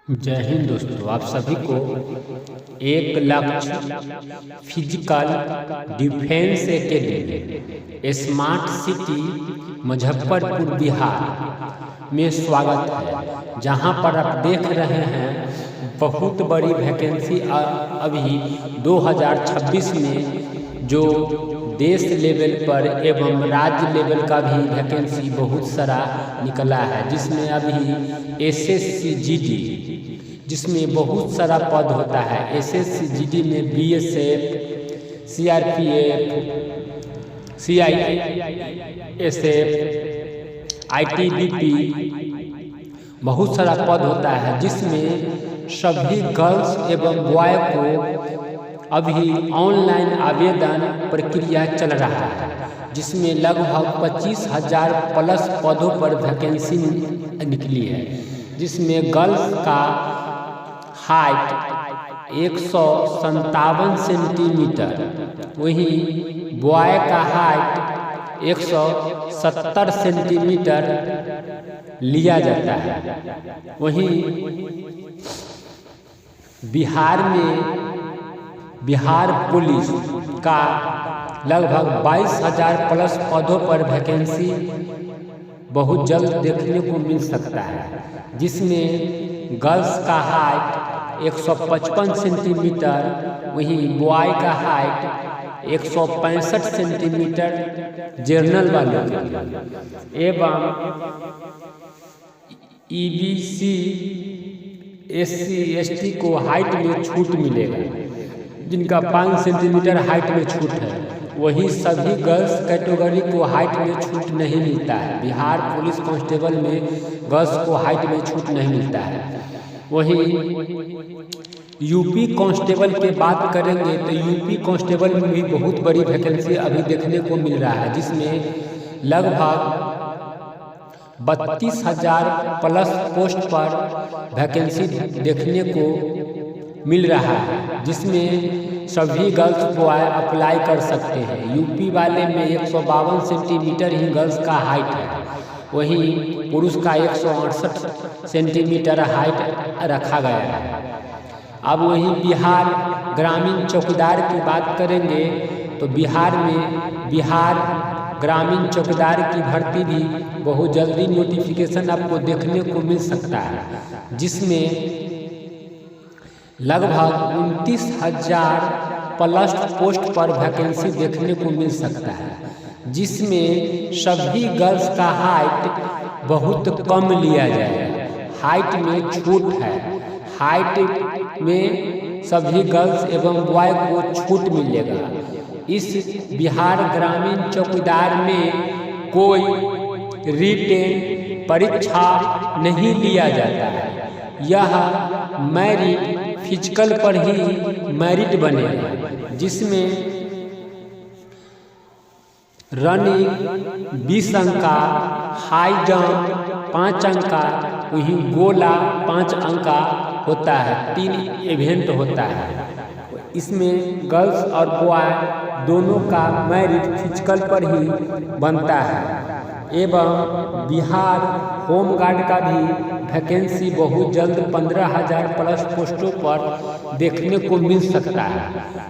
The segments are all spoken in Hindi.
जय हिंद दोस्तों, आप सभी को एक लक्ष्य physical defence academy smart city Muzaffarpur Bihar में स्वागत है। जहां पर आप देख रहे हैं बहुत बड़ी वैकेंसी अभी 2026 में जो देश लेवल पर एवं राज्य लेवल का भी वैकेंसी बहुत सारा निकला है, जिसमें अभी एसएससी जीडी जिसमें बहुत सारा पद होता है। एसएससी जीडी में बीएसएफ, सीआरपीएफ, सीआईएसएफ, आईटीबीपी बहुत सारा पद होता है, जिसमें सभी गर्ल्स एवं बॉय को अभी ऑनलाइन आवेदन प्रक्रिया चल रहा है, जिसमें लगभग 25,000 प्लस पदों पर वैकेंसी निकली है। जिसमें गर्ल्स का हाइट 157 सेंटीमीटर, वहीं बॉय का हाइट 170 सेंटीमीटर लिया जाता है। वहीं बिहार पुलिस का लगभग 22,000 प्लस पदों पर वैकेंसी बहुत जल्द देखने को मिल सकता है, जिसमें गर्ल्स का हाइट 155 सेंटीमीटर, वहीं बॉय का हाइट 165 सेंटीमीटर जनरल वालों के लिए, एवं ईबीसी एससी एसटी को हाइट में छूट मिलेगा, जिनका 5 सेंटीमीटर हाइट में छूट है। वही सभी गर्ल्स कैटेगरी को हाइट में छूट नहीं मिलता है। बिहार पुलिस कांस्टेबल में गर्ल्स को हाइट में छूट नहीं मिलता है। वहीं यूपी कांस्टेबल की बात करेंगे तो यूपी कांस्टेबल में भी बहुत बड़ी वैकेंसी अभी देखने को मिल रहा है, जिसमें लगभग 32,000 प्लस पोस्ट पर वैकेंसी देखने को मिल रहा है, जिसमें सभी गर्ल्स बॉय अप्लाई कर सकते हैं। यूपी वाले में 152 सेंटीमीटर ही गर्ल्स का हाइट है, वहीं पुरुष का 168 सेंटीमीटर हाइट रखा गया है। अब वहीं बिहार ग्रामीण चौकीदार की बात करेंगे तो बिहार ग्रामीण चौकीदार की भर्ती भी बहुत जल्दी नोटिफिकेशन आपको देखने को मिल सकता है, जिसमें लगभग 29,000 प्लस पोस्ट पर वैकेंसी देखने को मिल सकता है, जिसमें सभी गर्ल्स का हाइट बहुत कम लिया जाएगा। हाइट में छूट है, हाइट में सभी गर्ल्स एवं बॉय को छूट मिलेगा। इस बिहार ग्रामीण चौकीदार में कोई रिटेन परीक्षा नहीं लिया जाता है। यह मैरिट फिजिकल पर ही मैरिट बनेगा, जिसमें रनिंग 20 अंक का, हाई जंप 5 अंक का, वहीं गोला 5 अंक का होता है। 3 इवेंट होता है। इसमें गर्ल्स और बॉय दोनों का मैरिट फिजिकल पर ही बनता है। एवं बिहार होम गार्ड का भी वैकेंसी बहुत जल्द 15,000 प्लस पोस्टों पर देखने को मिल सकता है।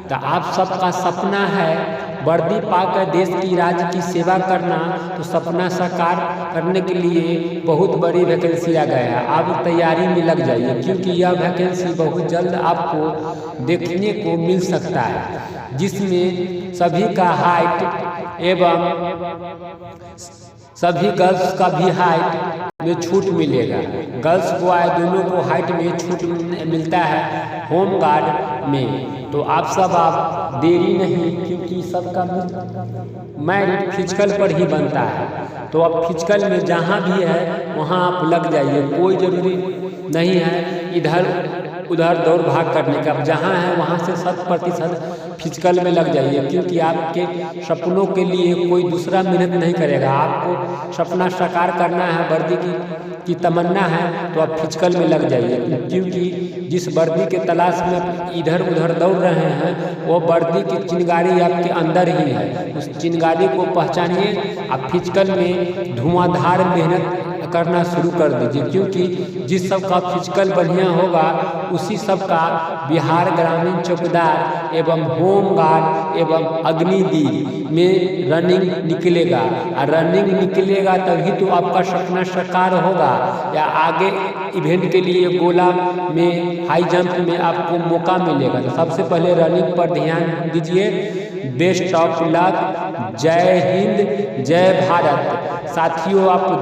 तो आप सबका सपना है वर्दी पाकर देश की राज्य की सेवा करना, तो सपना साकार करने के लिए बहुत बड़ी वैकेंसी आ गया है। आप तैयारी में लग जाइए, क्योंकि यह वैकेंसी बहुत जल्द आपको देखने को मिल सकता है, जिसमें सभी का हाइट एवं सभी गर्ल्स का भी हाइट में छूट मिलेगा। गर्ल्स बॉय दोनों को हाइट में छूट मिलता है होम गार्ड में। तो आप देरी नहीं, क्योंकि सबका मैरिट फिजिकल पर ही बनता है। तो अब फिजिकल में जहाँ भी है वहाँ आप लग जाइए, कोई ज़रूरी नहीं है इधर उधर दौड़ भाग करने का। जहाँ है वहाँ से 100% फिजिकल में लग जाइए, क्योंकि आपके सपनों के लिए कोई दूसरा मेहनत नहीं करेगा। आपको सपना साकार करना है, वर्दी की तमन्ना है, तो आप फिजिकल में लग जाइए, क्योंकि जिस वर्दी के तलाश में इधर उधर दौड़ रहे हैं वो वर्दी की चिंगारी आपके अंदर ही है। उस चिंगारी को पहचानिए। आप फिजिकल में धुआंधार मेहनत करना शुरू कर दीजिए, क्योंकि जिस सब का फिजिकल बढ़िया होगा उसी सब का बिहार ग्रामीण चौकीदार एवं होम गार्ड एवं अग्निवीर में रनिंग निकलेगा। और रनिंग निकलेगा तभी तो आपका सपना साकार होगा, या आगे इवेंट के लिए गोला में हाई जंप में आपको मौका मिलेगा। तो सबसे पहले रनिंग पर ध्यान दीजिए। Best of luck. जय हिंद, जय भारत। साथियों, आप